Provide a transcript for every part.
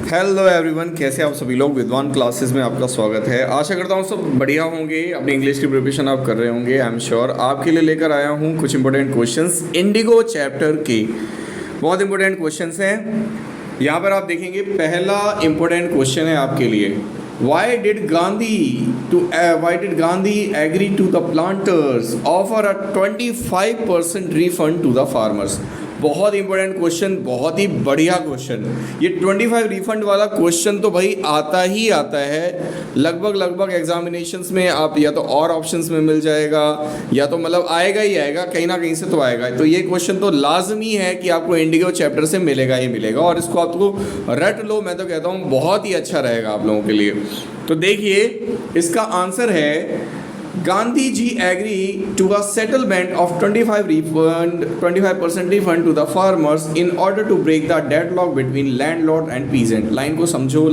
Hello everyone, कैसे आप सभी लोग। विद्वान क्लासेस में आपका स्वागत है। आशा करता हूँ सब बढ़िया होंगे। अपनी इंग्लिश की प्रिपरेशन आप कर रहे होंगे। आई एम श्योर आपके लिए लेकर आया हूँ कुछ इंपॉर्टेंट क्वेश्चंस इंडिगो चैप्टर के। बहुत इंपॉर्टेंट क्वेश्चंस हैं। यहाँ पर आप देखेंगे, पहला इंपॉर्टेंट क्वेश्चन है आपके लिए। Why did Gandhi agree to the planters offer a 25% refund to the farmers. बहुत इंपॉर्टेंट क्वेश्चन, बहुत ही बढ़िया क्वेश्चन। ये 25 रिफंड वाला क्वेश्चन तो भाई आता ही आता है लगभग एग्जामिनेशंस में। आप या तो और ऑप्शंस में मिल जाएगा या तो मतलब आएगा ही आएगा, कहीं ना कहीं से तो आएगा। तो ये क्वेश्चन तो लाजमी है कि आपको इंडिगो चैप्टर से मिलेगा ही मिलेगा, और इसको आपको रट लो। मैं तो कहता हूँ बहुत ही अच्छा रहेगा आप लोगों के लिए। तो देखिए, इसका आंसर है Gandhi ji agree to a settlement of 25% refund to the farmers in order to break the deadlock between landlord and peasant। Line को समझो।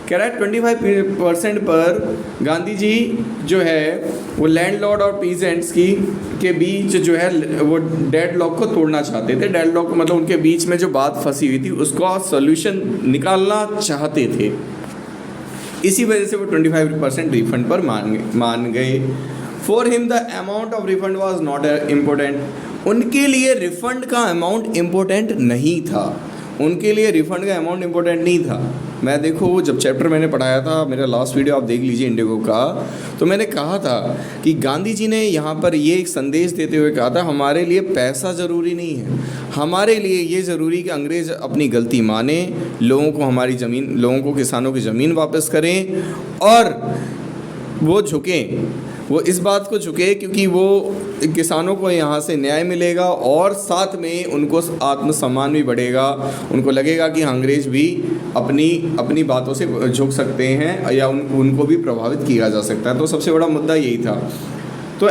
कह रहा है 25% पर गांधी जी जो है वो लैंडलॉर्ड और पीजेंट्स के बीच जो है वो डेडलॉक को तोड़ना चाहते थे। डेडलॉक मतलब उनके बीच में जो बात फंसी हुई थी उसका सॉल्यूशन निकालना चाहते थे। इसी वजह से वो 25% रिफंड पर मान गए। For him the amount of refund was not important. उनके लिए रिफंड का अमाउंट इम्पोर्टेंट नहीं था। मैं देखो, जब चैप्टर मैंने पढ़ाया था, मेरा लास्ट वीडियो आप देख लीजिए इंडिगो का, तो मैंने कहा था कि गांधी जी ने यहाँ पर ये एक संदेश देते हुए कहा था, हमारे लिए पैसा ज़रूरी नहीं है, हमारे लिए ये ज़रूरी कि अंग्रेज़ अपनी गलती माने, लोगों को किसानों की ज़मीन वापस करें, और वो इस बात को झुके क्योंकि वो किसानों को यहाँ से न्याय मिलेगा और साथ में उनको आत्मसम्मान भी बढ़ेगा। उनको लगेगा कि अंग्रेज़ भी अपनी बातों से झुक सकते हैं या उनको भी प्रभावित किया जा सकता है। तो सबसे बड़ा मुद्दा यही था। तो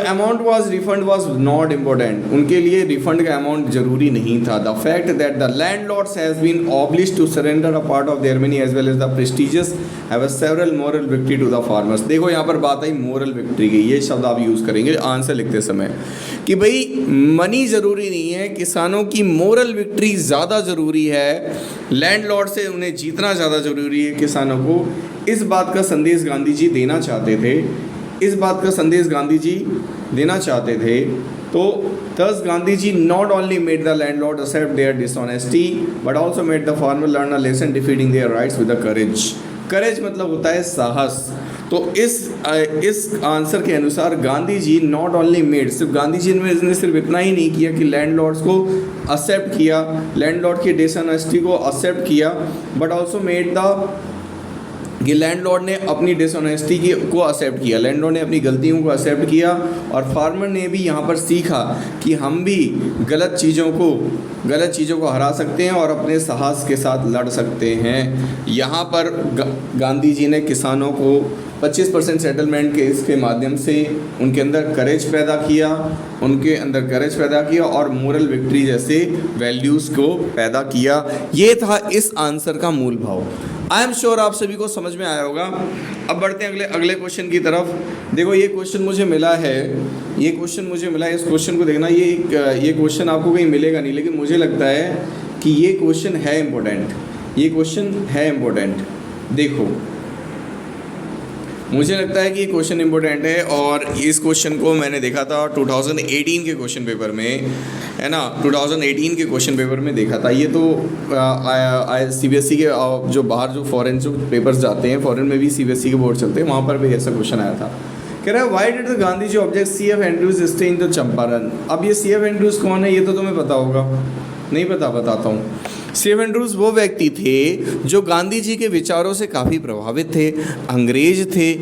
रिफंड वॉज नॉट इम्पोर्टेंट। उनके लिए रिफंड का अमाउंट जरूरी नहीं था। The fact that the landlords has been obliged to surrender a part of their money as well as the prestigious have a several moral victory to the farmers. देखो, यहाँ पर बात आई मोरल विक्ट्री की। ये शब्द आप यूज़ करेंगे answer लिखते समय कि भाई मनी ज़रूरी नहीं है, किसानों की मोरल विक्ट्री ज़्यादा ज़रूरी है, लैंडलॉर्ड से उन्हें जीतना ज़्यादा ज़रूरी है किसानों को। इस बात का संदेश गांधी जी देना चाहते थे। तो thus Gandhi ji not only made the landlord accept their dishonesty but also made the farmer learn a lesson defeating their rights with the courage। मतलब होता है साहस। तो इस आंसर के अनुसार Gandhi ji not only made, सिर्फ गांधी जी ने सिर्फ इतना ही नहीं किया कि लैंडलॉर्ड्स को एक्सेप्ट किया, लैंडलॉर्ड की डिसऑनेस्टी को एक्सेप्ट किया, बट ऑल्सो मेड द कि लैंडलॉर्ड ने अपनी डिसऑनेस्टी को एक्सेप्ट किया, लैंडलॉर्ड ने अपनी गलतियों को एक्सेप्ट किया, और फार्मर ने भी यहाँ पर सीखा कि हम भी गलत चीज़ों को हरा सकते हैं और अपने साहस के साथ लड़ सकते हैं। यहाँ पर गांधी जी ने किसानों को 25% सेटलमेंट के इसके माध्यम से उनके अंदर करेज पैदा किया और मोरल विक्ट्री जैसे वैल्यूज़ को पैदा किया। ये था इस आंसर का मूल भाव। आई एम श्योर आप सभी को समझ में आया होगा। अब बढ़ते हैं अगले क्वेश्चन की तरफ। देखो, ये क्वेश्चन मुझे मिला है। इस क्वेश्चन को देखना। ये क्वेश्चन आपको कहीं मिलेगा नहीं, लेकिन मुझे लगता है कि ये क्वेश्चन है इम्पोर्टेंट। देखो, मुझे लगता है कि ये क्वेश्चन इंपॉर्टेंट है, और इस क्वेश्चन को मैंने देखा था 2018 के क्वेश्चन पेपर में, है ना। 2018 के क्वेश्चन पेपर में देखा था। ये तो CBSE के जो बाहर जो फॉरेन जो पेपर्स जाते हैं, फॉरेन में भी CBSE के बोर्ड चलते हैं, वहाँ पर भी ऐसा क्वेश्चन आया था। कह रहा है, why did the Gandhi ji object CF Andrews stay in the Champaran. अब ये CF एंड्रूज कौन है, ये तो तुम्हें पता होगा। नहीं पता, बताता हूँ। CF एंड्रूज वो व्यक्ति थे जो गांधी जी के विचारों से काफ़ी प्रभावित थे, अंग्रेज थे।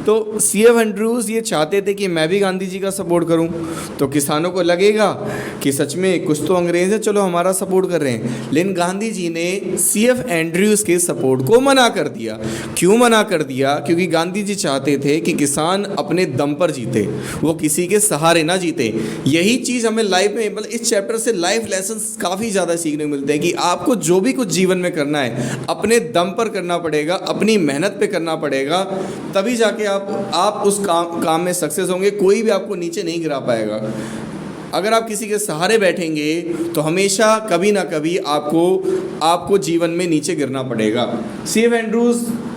तो CF एंड्रूज ये चाहते थे कि मैं भी गांधी जी का सपोर्ट करूं, तो किसानों को लगेगा कि सच में कुछ तो अंग्रेज है, चलो हमारा सपोर्ट कर रहे हैं। लेकिन गांधी जी ने CF एंड्रूज के सपोर्ट को मना कर दिया। क्यों मना कर दिया? क्योंकि गांधी जी चाहते थे कि किसान अपने दम पर जीते, वो किसी के सहारे ना जीते। यही चीज़ हमें लाइफ में, मतलब इस चैप्टर से लाइफ लेसन काफ़ी ज़्यादा सीखने को मिलते हैं कि आप आपको जो भी कुछ जीवन में करना है अपने दम पर करना पड़ेगा, अपनी मेहनत पे करना पड़ेगा, तभी जाके आप उस काम में सक्सेस होंगे। कोई भी आपको नीचे नहीं गिरा पाएगा। अगर आप किसी के सहारे बैठेंगे तो हमेशा कभी ना कभी आपको जीवन में नीचे गिरना पड़ेगा। C.F. एंड्रूज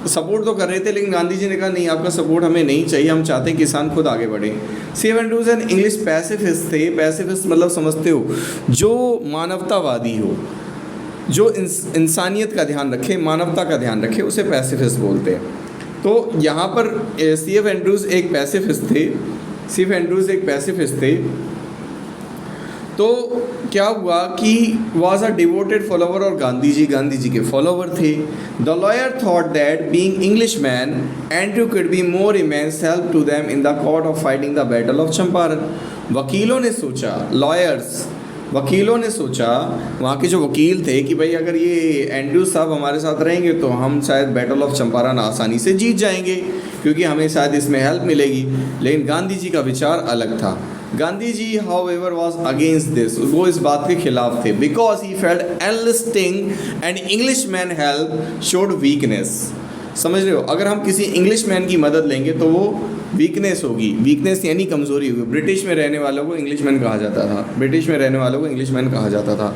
सपोर्ट तो कर रहे थे, लेकिन गांधी जी ने कहा नहीं, आपका सपोर्ट हमें नहीं चाहिए, हम चाहते हैं किसान खुद आगे बढ़े। C.F. Andrews an English pacifist थे। पैसिफिस्ट मतलब समझते हो, जो मानवतावादी हो, जो इंसानियत का ध्यान रखे, मानवता का ध्यान रखे, उसे पैसिफिस्ट बोलते हैं। तो यहाँ पर C.F. एंड्रूज एक पैसिफिस्ट थे। C.F. एंड्रूज एक पैसिफिस्ट थे। तो क्या हुआ कि वॉज अ डिवोटेड फॉलोवर और गांधी जी के फॉलोवर थे। The lawyer thought that being English man Andrew could be more immense help to them in the cause of fighting the battle of Champaran. वकीलों ने सोचा, वकीलों ने सोचा, वहाँ के जो वकील थे, कि भाई अगर ये एंड्रू साहब हमारे साथ रहेंगे तो हम शायद बैटल ऑफ चंपारण आसानी से जीत जाएंगे, क्योंकि हमें शायद इसमें हेल्प मिलेगी। लेकिन गांधी जी का विचार अलग था। Gandhi ji however was against this, वो इस बात के खिलाफ थे, because he felt enlisting an English man help showed weakness. समझ रहे हो, अगर हम किसी इंग्लिश मैन की मदद लेंगे तो वो वीकनेस होगी। वीकनेस यानी कमज़ोरी होगी। ब्रिटिश में रहने वालों को इंग्लिशमैन कहा जाता था।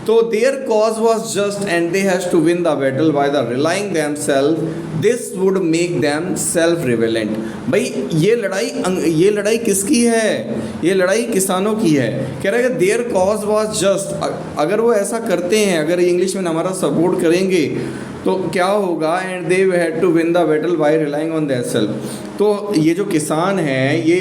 तो their cause was just and they has to win the battle by the relying them self, this would make them self relevant. भाई ये लड़ाई किसकी है? ये लड़ाई किसानों की है। कह रहा है कि देयर कॉज वॉज जस्ट, अगर वो ऐसा करते हैं, अगर इंग्लिशमैन हमारा सपोर्ट करेंगे तो क्या होगा, and they had to win the battle by relying on their self. तो ये जो किसान हैं ये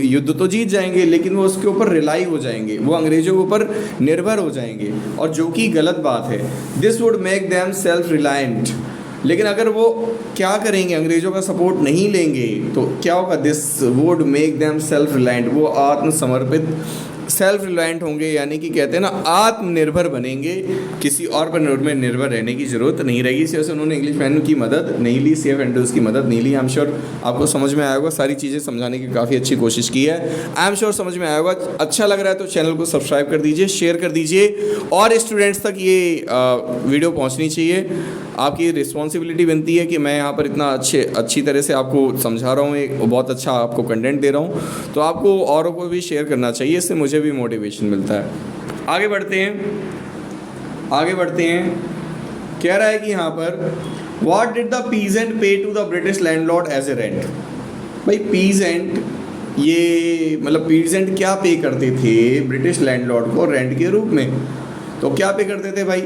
युद्ध तो जीत जाएंगे, लेकिन वो उसके ऊपर रिलाई हो जाएंगे, वो अंग्रेज़ों के ऊपर निर्भर हो जाएंगे, और जो कि गलत बात है। This would make them self reliant. लेकिन अगर वो क्या करेंगे, अंग्रेज़ों का सपोर्ट नहीं लेंगे तो क्या होगा, this would make them self reliant, वो आत्मसमर्पित, सेल्फ रिलायंट होंगे, यानी कि कहते हैं ना आत्मनिर्भर बनेंगे, किसी और पर निर्भर रहने की ज़रूरत नहीं रहेगी। इस वजह से उन्होंने इंग्लिश मैन की मदद नहीं ली, C.F. एंड्रूज की मदद नहीं ली। आई एम श्योर आपको समझ में आया होगा, सारी चीज़ें समझाने की काफ़ी अच्छी कोशिश की है। आई एम श्योर समझ में आया होगा। अच्छा लग रहा है तो चैनल को सब्सक्राइब कर दीजिए, शेयर कर दीजिए, और स्टूडेंट्स तक ये वीडियो पहुँचनी चाहिए। आपकी रिस्पॉन्सिबिलिटी बनती है कि मैं यहाँ पर इतना अच्छी तरह से आपको समझा रहा हूँ, एक बहुत अच्छा आपको कंटेंट दे रहा हूँ, तो आपको औरों को भी शेयर करना चाहिए, इससे मुझे भी मोटिवेशन मिलता है। आगे बढ़ते हैं। कह रहा है कि यहाँ पर what did the peasant pay to the British landlord as a rent. भाई पीजेंट, ये मतलब पीजेंट क्या पे करते थे ब्रिटिश लैंडलॉर्ड को रेंट के रूप में? तो क्या पे करते थे भाई?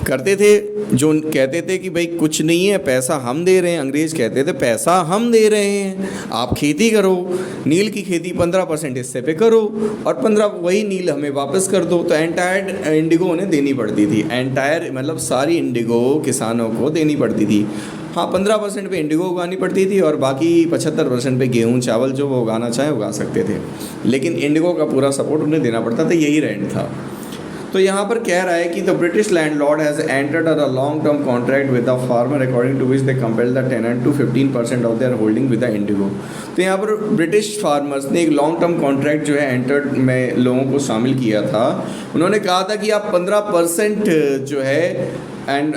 करते थे, जो कहते थे कि भाई कुछ नहीं है, पैसा हम दे रहे हैं। अंग्रेज़ कहते थे पैसा हम दे रहे हैं, आप खेती करो, नील की खेती 15% हिस्से पे करो, और 15 वही नील हमें वापस कर दो। तो एंटायर इंडिगो उन्हें देनी पड़ती थी, एंटायर मतलब सारी इंडिगो किसानों को देनी पड़ती थी। हाँ, 15% पे इंडिगो उगानी पड़ती थी, और बाकी 75% पे गेहूँ चावल जो वो उगाना चाहे उगा सकते थे, लेकिन इंडिगो का पूरा सपोर्ट उन्हें देना पड़ता था, यही रेंट था। तो यहाँ पर कह रहा है कि the British landlord has entered a long term contract with the farmer according to which they compel the tenant to 15% of their holding with the indigo. तो यहाँ पर ब्रिटिश फार्मर्स ने एक लॉन्ग टर्म कॉन्ट्रैक्ट जो है entered में लोगों को शामिल किया था। उन्होंने कहा था कि आप 15% जो है एंड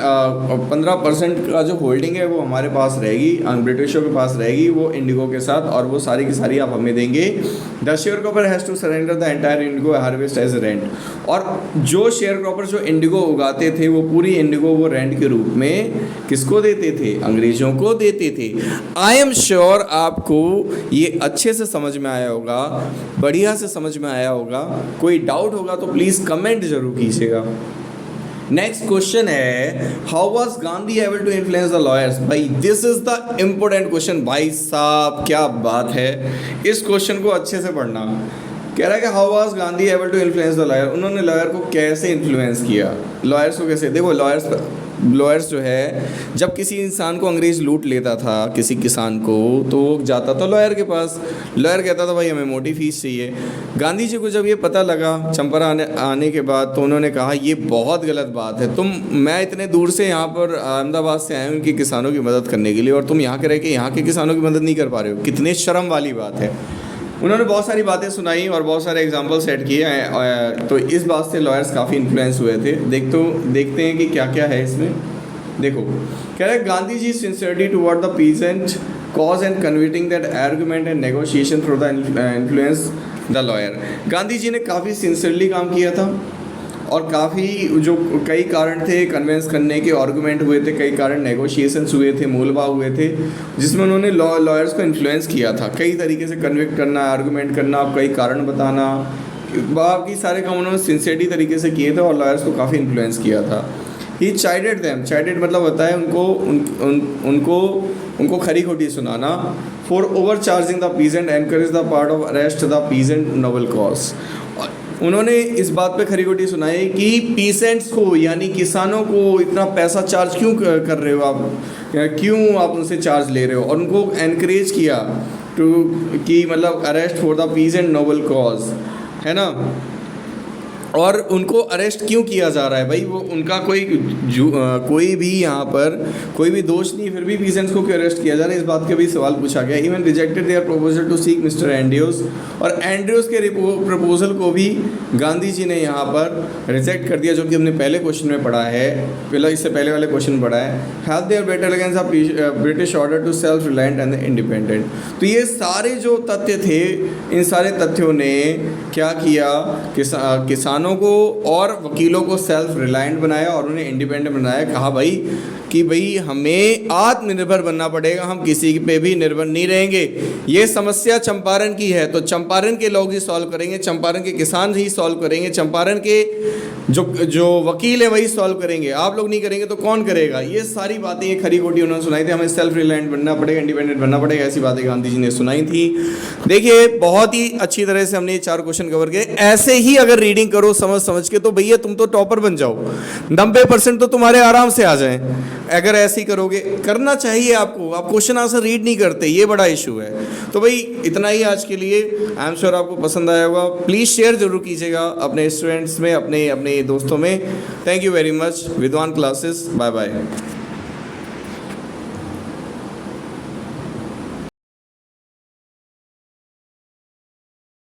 15% का जो होल्डिंग है वो हमारे पास रहेगी, ब्रिटिशों के पास रहेगी, वो इंडिगो के साथ, और वो सारी की सारी आप हमें देंगे। The share cropper has to surrender the entire indigo harvest as rent. और जो शेयर क्रॉपर जो इंडिगो उगाते थे वो पूरी इंडिगो वो रेंट के रूप में किसको देते थे? अंग्रेज़ों को देते थे। आई एम श्योर आपको ये अच्छे से समझ में आया होगा, बढ़िया से समझ में आया होगा। कोई डाउट होगा तो प्लीज़ कमेंट जरूर कीजिएगा। नेक्स्ट क्वेश्चन है, how was Gandhi able to influence the lawyers. भाई this is the important question. भाई साहब क्या बात है, इस क्वेश्चन को अच्छे से पढ़ना। कह रहा है कि how was Gandhi able to influence the lawyer. उन्होंने लॉयर को कैसे इन्फ्लुएंस किया, लॉयर्स को कैसे? देखो लॉयर्स जो है, जब किसी इंसान को अंग्रेज़ लूट लेता था, किसी किसान को, तो वो जाता था लॉयर के पास। लॉयर कहता था भाई हमें मोटी फीस चाहिए। गांधी जी को जब ये पता लगा चंपारण आने के बाद, तो उन्होंने कहा ये बहुत गलत बात है, मैं इतने दूर से यहाँ पर अहमदाबाद से आया हूँ उनकी किसानों की मदद करने के लिए, और तुम यहाँ के रह के यहाँ के किसानों की मदद नहीं कर पा रहे हो, कितने शर्म वाली बात है। उन्होंने बहुत सारी बातें सुनाई और बहुत सारे एग्जाम्पल सेट किए हैं, तो इस बात से लॉयर्स काफ़ी इन्फ्लुएंस हुए थे। देखते हैं कि क्या क्या है इसमें। देखो, कह रहे हैं Gandhi ji sincerity toward the peasant cause and converting that argument and negotiation through the influence the lawyer. Gandhi ji ने काफ़ी सिंसियरली काम किया था और काफ़ी जो कई कारण थे कन्विंस करने के, आर्गूमेंट हुए थे, कई कारण नेगोशिएशंस हुए थे, मोलभाव हुए थे, जिसमें उन्होंने लॉयर्स को इन्फ्लुएंस किया था कई तरीके से कन्विक्ट करना, आर्गूमेंट करना, कई कारण बताना, बाकी सारे काम उन्होंने सिंसियरिटी तरीके से किए थे और लॉयर्स को काफ़ी इन्फ्लुएंस किया था। ही चाइडेड देम, चाइडेड मतलब होता है उनको खरी खोटी सुनाना, for over charging the peasant, encourage the part of arrest the peasant noble cause. उन्होंने इस बात पे खरी खोटी सुनाई कि पीसेंट्स को यानी किसानों को इतना पैसा चार्ज क्यों कर रहे हो आप, क्यों आप उनसे चार्ज ले रहे हो, और उनको एनकरेज किया टू कि मतलब arrest for the pheasant noble cause, है ना। और उनको अरेस्ट क्यों किया जा रहा है भाई, वो उनका कोई भी यहाँ पर कोई भी दोष नहीं, फिर भी पीसेंट्स को क्यों अरेस्ट किया जा रहा है, इस बात का भी सवाल पूछा गया। Even rejected their proposal to seek mister Andrews, और एंड्रयूज के प्रपोजल को भी गांधी जी ने यहाँ पर रिजेक्ट कर दिया, जो कि हमने पहले क्वेश्चन में पढ़ा है, इससे पहले वाले क्वेश्चन में पढ़ा है। Help their better against the British order to self reliant and independent. तो ये सारे जो तथ्य थे, इन सारे तथ्यों ने क्या किया, किसानों को और वकीलों को सेल्फ रिलायंट बनाया और उन्हें इंडिपेंडेंट बनाया। कहा भाई कि भाई हमें आत्मनिर्भर बनना पड़ेगा, हम किसी पे भी निर्भर नहीं रहेंगे। ये समस्या चंपारण की है तो चंपारण के लोग ही सॉल्व करेंगे, चंपारण के किसान ही सॉल्व करेंगे, चंपारण के जो वकील है वही सॉल्व करेंगे, आप लोग नहीं करेंगे तो कौन करेगा। ये सारी बातें, ये खरी खोटी उन्होंने सुनाई थी, हमें सेल्फ रिलायंट बनना पड़ेगा, इंडिपेंडेंट बनना पड़ेगा, ऐसी बातें गांधी जी ने सुनाई थी। देखिए बहुत ही अच्छी तरह से हमने ये 4 क्वेश्चन कवर किए। ऐसे ही अगर रीडिंग करो समझ के तो भैया तुम तो टॉपर बन जाओ, 90% तो तुम्हारे आराम से आ जाएं अगर ऐसे ही करोगे। करना चाहिए आपको, आप क्वेश्चन आंसर रीड नहीं करते, ये बड़ा इशू है। तो भाई इतना ही आज के लिए, आई एम श्योर आपको पसंद आया होगा। प्लीज़ शेयर जरूर कीजिएगा अपने स्टूडेंट्स में, अपने दोस्तों में। Thank you very much. विद्वान क्लासेस, बाय बाय।